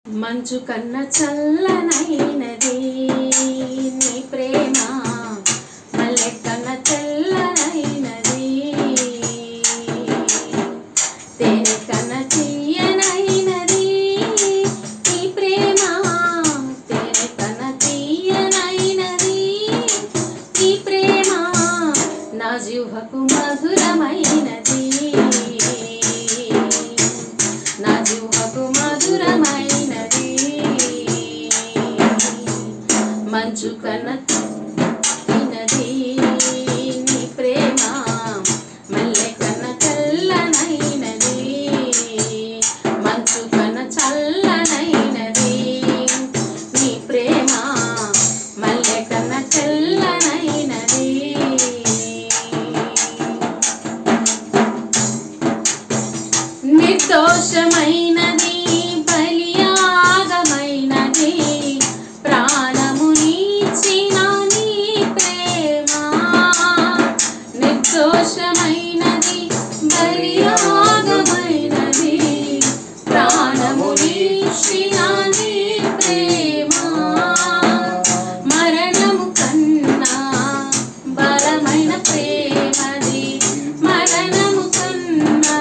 మంచు కన్న చల్లనైనది నీ ప్రేమ, మల్లె కన్న తెల్లనైనది, తేనె కన్న తీయనైనది నీ ప్రేమ, తేనె కన్న తీయనైనది నీ ప్రేమ, నా జీవకు మధురమైనది, నా జీవకు మధురమైనది. మంచు కన్న తీయనది నీ ప్రేమ, మల్లె కన్న తెల్లనైనది, మంచు కన్న చల్లనైనది నీ ప్రేమ, మల్లె కన్న తెల్లనైనది. నిర్దోషమైనది బలియాగమైనది, ప్రాణమునిచ్చిన నీ ప్రేమ, నిర్దోషమైనది బలియాగమైనది, ప్రాణమునిచ్చిన నీ ప్రేమ, మరణము కన్నా బలమైన ప్రేమది, మరణము కన్నా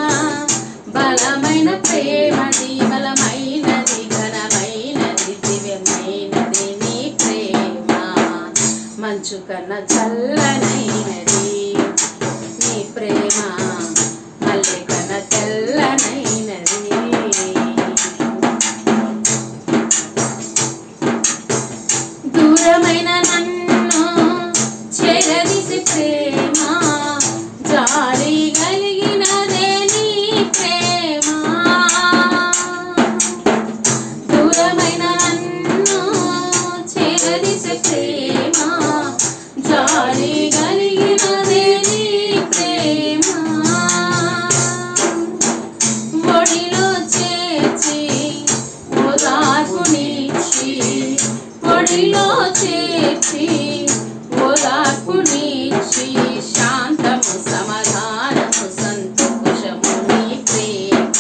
బలమైన ప్రేమది, బలమైనది ఘనమైనది దివ్యమైనది నీ ప్రేమ, మంచు కన్న చల్లనైనది నీ ప్రేమ, మల్లె కన్న తెల్లనైనది. దూరమైన నన్ను చేరదీసి ప్రేమ, జాలి కలిగినదే నీ ప్రేమ, దూరమైన నన్ను చేరదీసి ప్రేమ, జాలి కలిగినదే నీ ప్రేమ, ఒడిలో చేర్చి ఓదార్పునిచ్చి, ఒడిలో చేర్చి ఓదార్పునిచ్చి, శాంతము సమాధానము సంతోషము నీ ప్రేమ,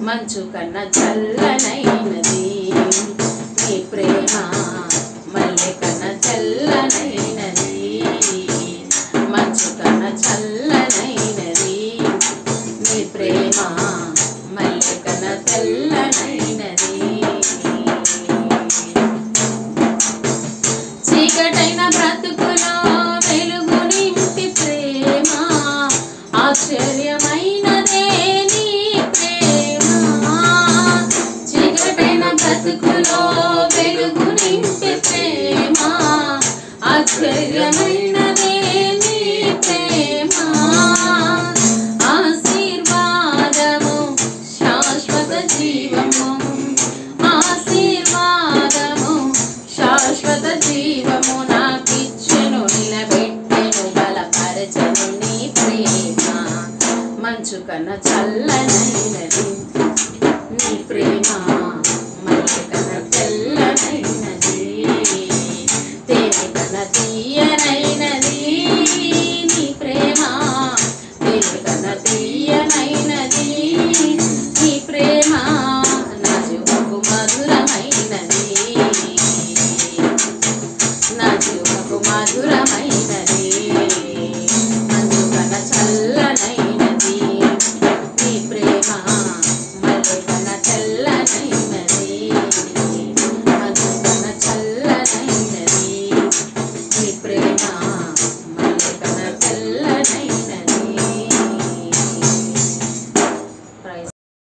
మంచు కన్న చల్లనైనది నీ ప్రేమ, మల్లె కన్న తెల్లనైనది, మంచు కన్న చల్లనైనది నీ ప్రేమ, మల్లె కన్న తెల్లనైనది. చీకటైన బ్రతుకులో వెలుగు నింపి ప్రేమ, ఆశ్చర్యమైనదే నీ ప్రేమ, చీకటైన బ్రతుకులో వెలుగు నింపి ప్రేమ, ఆశ్చర్యమైనదే నీ ప్రేమ, ఆశీర్వాదము శాశ్వత జీవము, ఆశీర్వాదము శాశ్వత జీవము, నాకిచ్చెను నిలబెట్టెను బలపరచెను నీ ప్రేమ, మంచు కన్న చల్లనైనది నీ ప్రేమ, మల్లె కన్న తెల్లనైనది, తేనె కన్న తీయనైనది నీ ప్రేమ, తేనె కన్న తీయనైనది నీ ప్రేమ, నా జీవకు మధురమైనది, నా జీవకు మధురమైనది, మంచు కన్న చల్లనైనది నీ ప్రేమ, మల్లె కన్న తెల్లనైనది, మంచు కన్న చల్లనైనది నీ ప్రేమ.